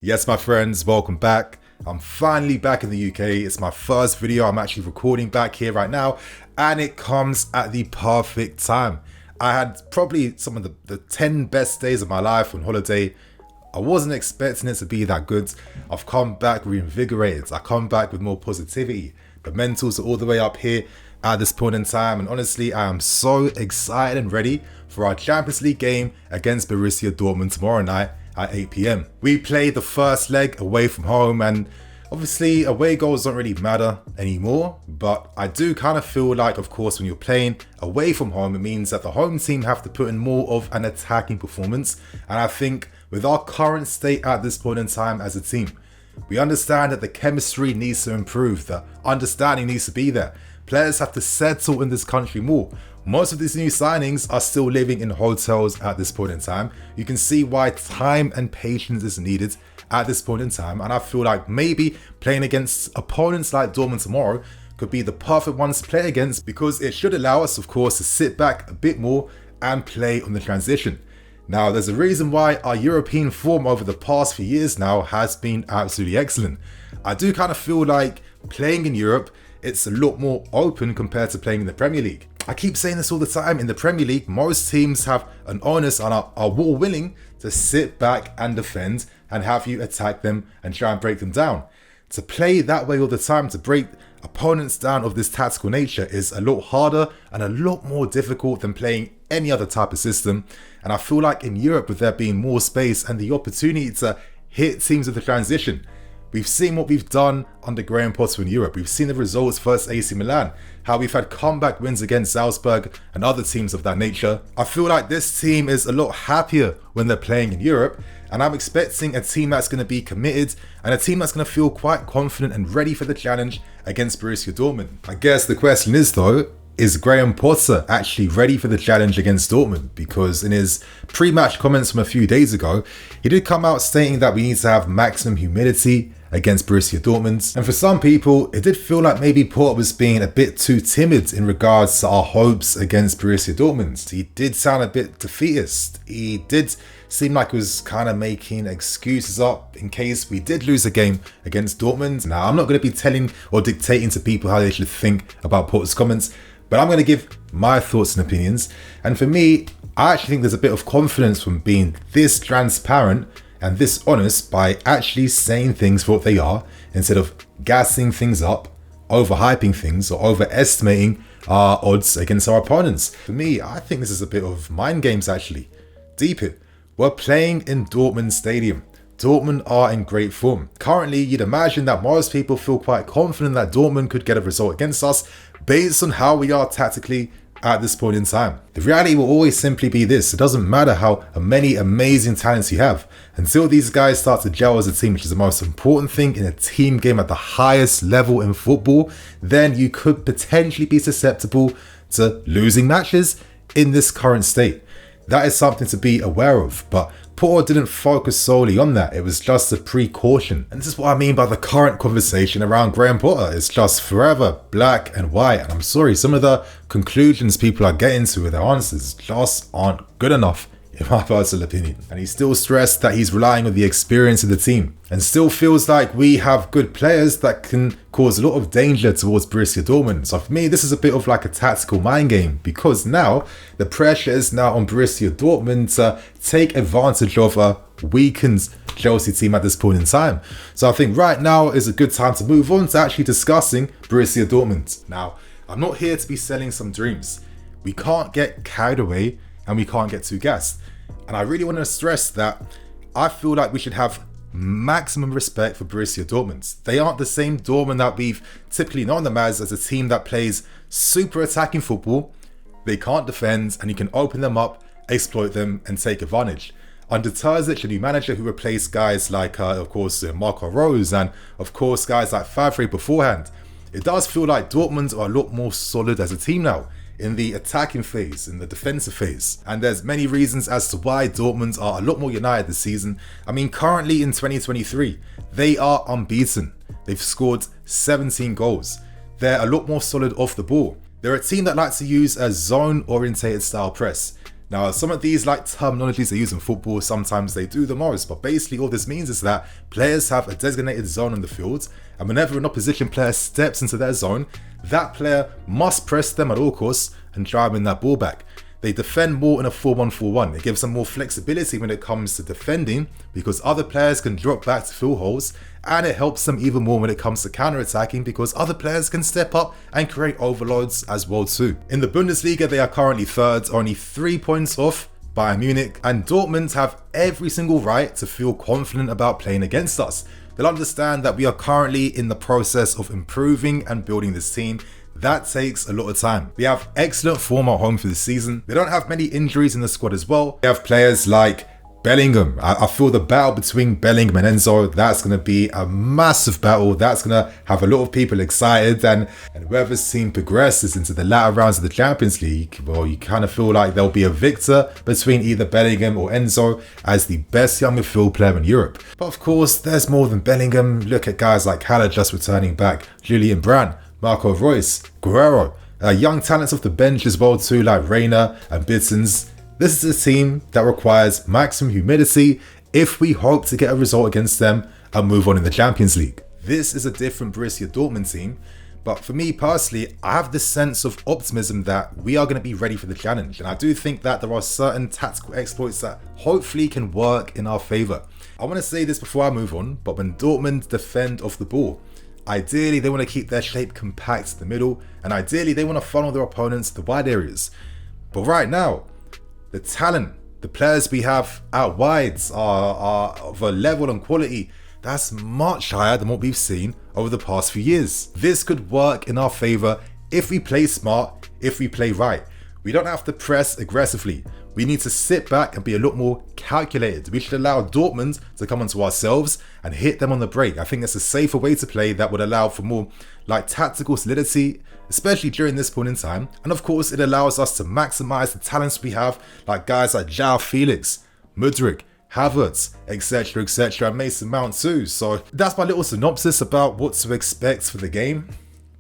Yes, my friends, welcome back. I'm finally back in the UK. It's my first video I'm actually recording back here right now, and it comes at the perfect time. I had probably some of the 10 best days of my life on holiday. I wasn't expecting it to be that good. I've come back reinvigorated. I come back with more positivity. The mentals are all the way up here at this point in time, and honestly, I am so excited and ready for our Champions League game against Borussia Dortmund tomorrow night at 8 p.m. We played the first leg away from home, and obviously away goals don't really matter anymore, but I do kind of feel like, of course, when you're playing away from home, it means that the home team have to put in more of an attacking performance. And I think with our current state at this point in time as a team, we understand that the chemistry needs to improve, the understanding needs to be there. Players have to settle in this country more. Most of these new signings are still living in hotels at this point in time. You can see why time and patience is needed at this point in time, and I feel like maybe playing against opponents like Dortmund tomorrow could be the perfect ones to play against, because it should allow us, of course, to sit back a bit more and play on the transition. Now, there's a reason why our European form over the past few years now has been absolutely excellent. I do kind of feel like playing in Europe, it's a lot more open compared to playing in the Premier League. I keep saying this all the time. In the Premier League, most teams have an onus and are more willing to sit back and defend and have you attack them and try and break them down. To play that way all the time, to break opponents down of this tactical nature, is a lot harder and a lot more difficult than playing any other type of system. And I feel like in Europe, with there being more space and the opportunity to hit teams with the transition, we've seen what we've done under Graham Potter in Europe. We've seen the results versus AC Milan, how we've had comeback wins against Salzburg and other teams of that nature. I feel like this team is a lot happier when they're playing in Europe, and I'm expecting a team that's going to be committed and a team that's going to feel quite confident and ready for the challenge against Borussia Dortmund. I guess the question is though, is Graham Potter actually ready for the challenge against Dortmund? Because in his pre-match comments from a few days ago, he did come out stating that we need to have maximum humility against Borussia Dortmund. And for some people, it did feel like maybe Potter was being a bit too timid in regards to our hopes against Borussia Dortmund. He did sound a bit defeatist. He did seem like he was kind of making excuses up in case we did lose a game against Dortmund. Now, I'm not going to be telling or dictating to people how they should think about Potter's comments, but I'm going to give my thoughts and opinions. And for me, I actually think there's a bit of confidence from being this transparent and this honest by actually saying things for what they are, instead of gassing things up, overhyping things, or overestimating our odds against our opponents. For me, I think this is a bit of mind games actually. Deep it. We're playing in Dortmund Stadium. Dortmund are in great form. Currently, you'd imagine that most people feel quite confident that Dortmund could get a result against us based on how we are tactically at this point in time. The reality will always simply be this: it doesn't matter how many amazing talents you have, until these guys start to gel as a team, which is the most important thing in a team game at the highest level in football, then you could potentially be susceptible to losing matches in this current state. That is something to be aware of, but Potter didn't focus solely on that. It was just a precaution. And this is what I mean by the current conversation around Graham Potter. It's just forever black and white. And I'm sorry, some of the conclusions people are getting to with their answers just aren't good enough, in my personal opinion. And he still stressed that he's relying on the experience of the team, and still feels like we have good players that can cause a lot of danger towards Borussia Dortmund. So for me, this is a bit of like a tactical mind game, because now the pressure is now on Borussia Dortmund to take advantage of a weakened Chelsea team at this point in time. So I think right now is a good time to move on to actually discussing Borussia Dortmund. Now, I'm not here to be selling some dreams. We can't get carried away and we can't get too gassed. And I really want to stress that I feel like we should have maximum respect for Borussia Dortmund. They aren't the same Dortmund that we've typically known them as a team that plays super attacking football. They can't defend, and you can open them up, exploit them, and take advantage. Under Terzic, a new manager who replaced guys like, of course, Marco Rose, and of course, guys like Favre beforehand, it does feel like Dortmund are a lot more solid as a team now, in the attacking phase, in the defensive phase. And there's many reasons as to why Dortmund are a lot more united this season. I mean, currently in 2023, they are unbeaten. They've scored 17 goals. They're a lot more solid off the ball. They're a team that likes to use a zone-orientated style press. Now, some of these like terminologies they use in football, sometimes they do the most, but basically all this means is that players have a designated zone on the field, and whenever an opposition player steps into their zone, that player must press them at all costs and try and win that ball back. They defend more in a 4-1-4-1. It gives them more flexibility when it comes to defending because other players can drop back to fill holes, and it helps them even more when it comes to counter-attacking because other players can step up and create overloads as well too. In the Bundesliga, they are currently third, only 3 points off Bayern Munich, and Dortmund have every single right to feel confident about playing against us. They'll understand that we are currently in the process of improving and building this team. That takes a lot of time. We have excellent form at home for this season. They don't have many injuries in the squad as well. They have players like Bellingham. I feel the battle between Bellingham and Enzo, that's going to be a massive battle. That's going to have a lot of people excited, and whoever's team progresses into the latter rounds of the Champions League, well, you kind of feel like there'll be a victor between either Bellingham or Enzo as the best young midfield player in Europe. But of course, there's more than Bellingham. Look at guys like Haller just returning back, Julian Brandt, Marco Reus, Guerrero, young talents off the bench as well too, like Reina and Bittens. This is a team that requires maximum humility if we hope to get a result against them and move on in the Champions League. This is a different Borussia Dortmund team, but for me personally, I have this sense of optimism that we are going to be ready for the challenge, and I do think that there are certain tactical exploits that hopefully can work in our favour. I want to say this before I move on, but when Dortmund defend off the ball, ideally they want to keep their shape compact in the middle, and ideally they want to funnel their opponents to the wide areas. But right now, the talent, the players we have out wides are of a level and quality that's much higher than what we've seen over the past few years. This could work in our favour if we play smart, if we play right. We don't have to press aggressively. We need to sit back and be a lot more calculated. We should allow Dortmund to come onto ourselves and hit them on the break. I think that's a safer way to play that would allow for more like tactical solidity, especially during this point in time. And of course, it allows us to maximize the talents we have, like guys like João Felix, Mudryk, Havertz, etc, etc, and Mason Mount too. So that's my little synopsis about what to expect for the game.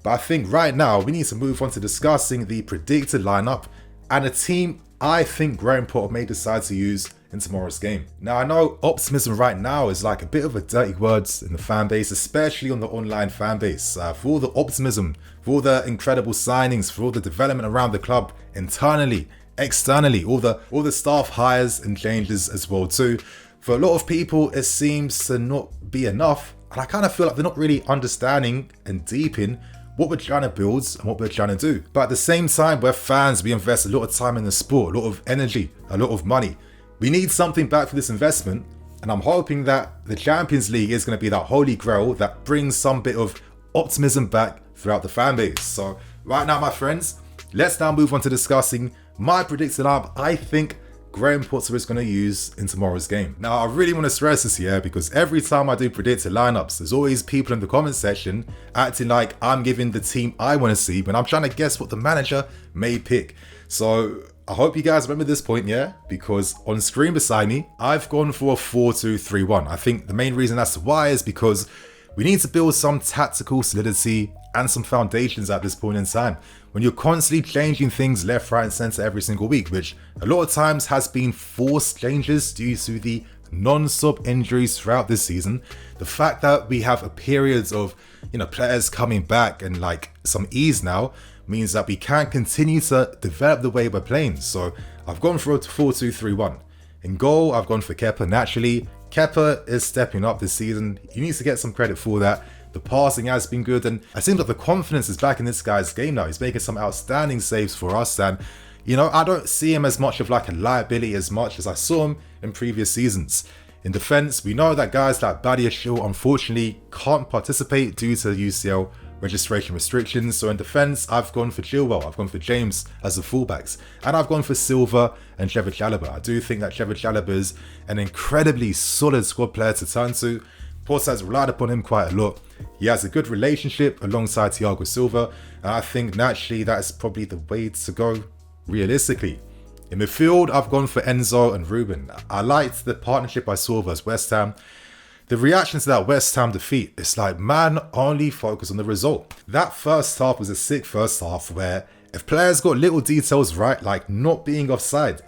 But I think right now we need to move on to discussing the predicted lineup and a team I think Graham Potter may decide to use in tomorrow's game. Now, I know optimism right now is like a bit of a dirty word in the fan base, especially on the online fan base. For all the optimism, for all the incredible signings, for all the development around the club, internally, externally, all the staff hires and changes as well too. For a lot of people, it seems to not be enough, and I kind of feel like they're not really understanding and deep in what we're trying to build and what we're trying to do. But at the same time, we're fans, we invest a lot of time in the sport, a lot of energy, a lot of money. We need something back for this investment, and I'm hoping that the Champions League is going to be that holy grail that brings some bit of optimism back throughout the fan base. So right now, my friends, let's now move on to discussing my predicted lineup I think Graham Potter is going to use in tomorrow's game. Now, I really want to stress this here because every time I do predicted lineups, there's always people in the comment section acting like I'm giving the team I want to see when I'm trying to guess what the manager may pick. So I hope you guys remember this point, yeah? Because on screen beside me, I've gone for a 4-2-3-1. I think the main reason that's why is because we need to build some tactical solidity and some foundations at this point in time. When you're constantly changing things left, right and centre every single week, which a lot of times has been forced changes due to the non-stop injuries throughout this season, the fact that we have a period of, players coming back and like some ease now means that we can't continue to develop the way we're playing. So I've gone for a 4-2-3-1. In goal, I've gone for Kepa naturally. Kepa is stepping up this season. He needs to get some credit for that. The passing has been good, and it seems like the confidence is back in this guy's game now. He's making some outstanding saves for us, and I don't see him as much of like a liability as much as I saw him in previous seasons. In defence, we know that guys like Badiashile unfortunately can't participate due to UCL registration restrictions. So in defence, I've gone for Chilwell, I've gone for James as the fullbacks, and I've gone for Silva and Trevor Chalobah. I do think that Trevor Chalobah is an incredibly solid squad player to turn to. Potter has relied upon him quite a lot. He has a good relationship alongside Thiago Silva, and I think naturally that's probably the way to go realistically. In midfield, I've gone for Enzo and Ruben. I liked the partnership I saw versus West Ham. The reaction to that West Ham defeat, it's like, man, only focus on the result. That first half was a sick first half where if players got little details right, like not being offside,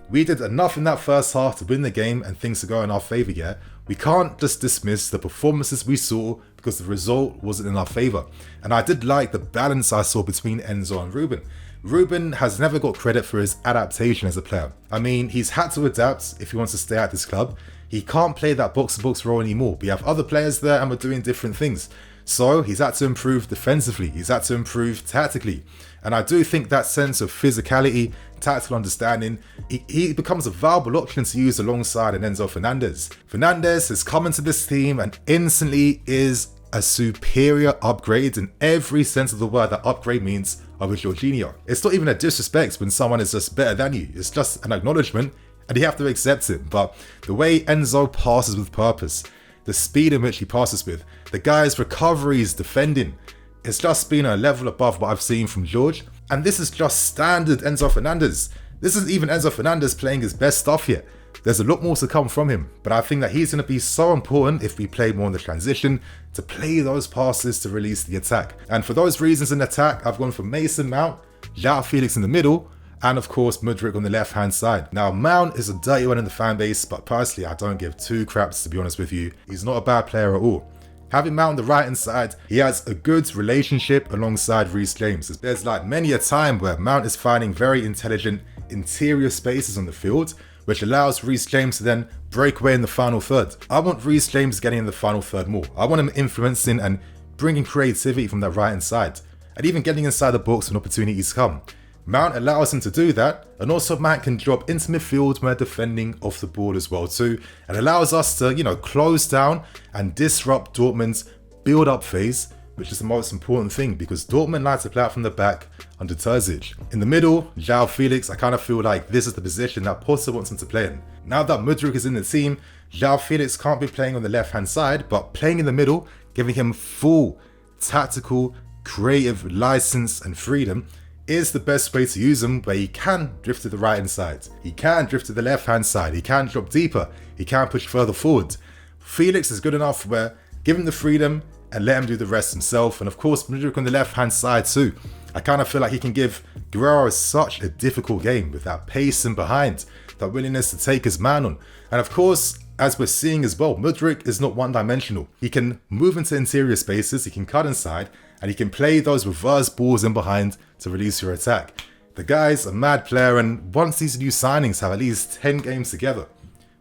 We did enough in that first half to win the game and things to go in our favour yet. We can't just dismiss the performances we saw because the result wasn't in our favour. And I did like the balance I saw between Enzo and Ruben. Ruben has never got credit for his adaptation as a player. I mean, he's had to adapt if he wants to stay at this club. He can't play that box-to-box role anymore. We have other players there and we're doing different things. So he's had to improve defensively. He's had to improve tactically. And I do think that sense of physicality, tactical understanding, he becomes a valuable option to use alongside an Enzo Fernandez. Fernandez has come into this team and instantly is a superior upgrade in every sense of the word that upgrade means over Jorginho. It's not even a disrespect when someone is just better than you. It's just an acknowledgement and you have to accept it. But the way Enzo passes with purpose, the speed in which he passes with, the guy's recoveries, defending, it's just been a level above what I've seen from George. And this is just standard Enzo Fernandez. This isn't even Enzo Fernandez playing his best stuff yet. There's a lot more to come from him, but I think that he's going to be so important if we play more in the transition to play those passes to release the attack. And for those reasons in attack, I've gone for Mason Mount, João Felix in the middle, and of course Mudryk on the left hand side. Now Mount is a dirty one in the fan base, but personally I don't give two craps, to be honest with you. He's not a bad player at all. Having Mount on the right hand side, he has a good relationship alongside Reece James. There's like many a time where Mount is finding very intelligent interior spaces on the field, which allows Reece James to then break away in the final third. I want Reece James getting in the final third more. I want him influencing and bringing creativity from that right hand side, and even getting inside the box when opportunities come. Mount allows him to do that, and also Mount can drop into midfield when defending off the ball as well too, and allows us to, close down and disrupt Dortmund's build-up phase, which is the most important thing because Dortmund likes to play out from the back under Terzic. In the middle, João Felix, I kind of feel like this is the position that Potter wants him to play in. Now that Mudryk is in the team, João Felix can't be playing on the left-hand side, but playing in the middle, giving him full tactical, creative license and freedom is the best way to use him, where he can drift to the right hand side, he can drift to the left hand side, he can drop deeper, he can push further forward. Felix is good enough where give him the freedom and let him do the rest himself, and of course Mudryk on the left hand side too. I kind of feel like he can give Guerrero such a difficult game with that pace and behind, that willingness to take his man on. And of course, as we're seeing as well, Mudryk is not one-dimensional. He can move into interior spaces, he can cut inside, and he can play those reverse balls in behind to release your attack. The guy's a mad player, and once these new signings have at least 10 games together,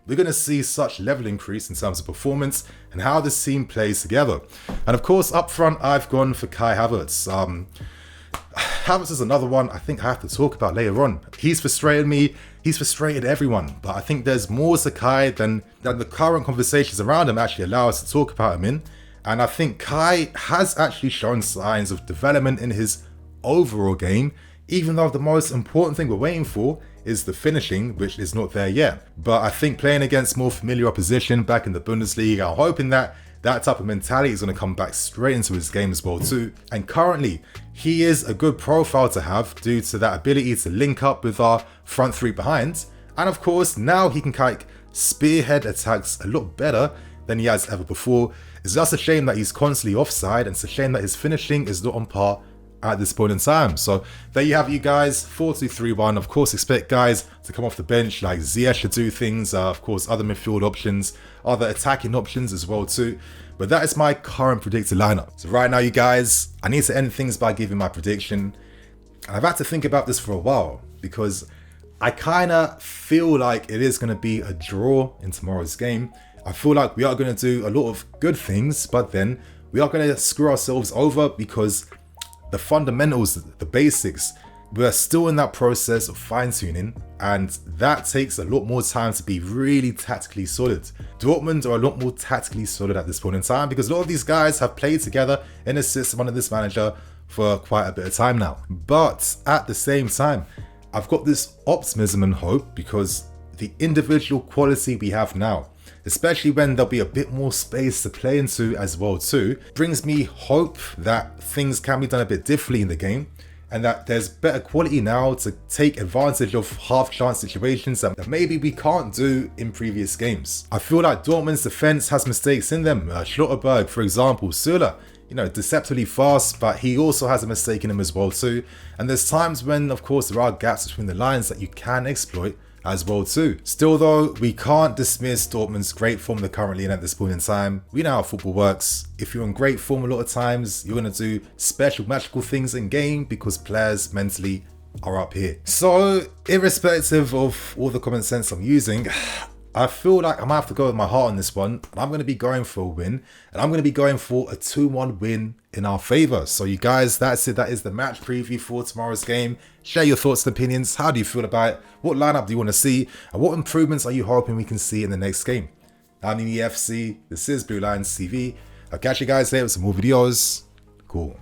we're going to see such level increase in terms of performance and how this team plays together. And of course, up front, I've gone for Kai Havertz. Havertz is another one I think I have to talk about later on. He's frustrated me, he's frustrated everyone, but I think there's more to Kai than the current conversations around him actually allow us to talk about him in. And I think Kai has actually shown signs of development in his overall game, even though the most important thing we're waiting for is the finishing, which is not there yet. But I think playing against more familiar opposition back in the Bundesliga, I'm hoping that that type of mentality is going to come back straight into his game as well too. And currently, he is a good profile to have due to that ability to link up with our front three behind. And of course, now he can spearhead attacks a lot better than he has ever before. It's just a shame that he's constantly offside, and it's a shame that his finishing is not on par at this point in time. So there you have you guys, 4-2-3-1. Of course, expect guys to come off the bench like Ziyech to do things, of course other midfield options, other attacking options as well too. But that is my current predicted lineup. So right now, you guys, I need to end things by giving my prediction. And I've had to think about this for a while because I kind of feel like it is going to be a draw in tomorrow's game. I feel like we are going to do a lot of good things, but then we are going to screw ourselves over because the fundamentals, the basics, we're still in that process of fine-tuning, and that takes a lot more time to be really tactically solid. Dortmund are a lot more tactically solid at this point in time because a lot of these guys have played together in a system under this manager for quite a bit of time now. But at the same time, I've got this optimism and hope because the individual quality we have now, especially when there'll be a bit more space to play into as well too, brings me hope that things can be done a bit differently in the game and that there's better quality now to take advantage of half-chance situations that maybe we can't do in previous games. I feel like Dortmund's defense has mistakes in them. Schlotterberg, for example, Süle, deceptively fast, but he also has a mistake in him as well too. And there's times when, of course, there are gaps between the lines that you can exploit as well too. Still though, we can't dismiss Dortmund's great form they're currently in at this point in time. We know how football works. If you're in great form a lot of times, you're going to do special magical things in game because players mentally are up here. So irrespective of all the common sense I'm using, I feel like I might have to go with my heart on this one. And I'm going to be going for a win. And I'm going to be going for a 2-1 win in our favour. So you guys, that's it. That is the match preview for tomorrow's game. Share your thoughts and opinions. How do you feel about it? What lineup do you want to see? And what improvements are you hoping we can see in the next game? I'm in the FC. This is BlueLionsTV. I'll catch you guys later with some more videos. Cool.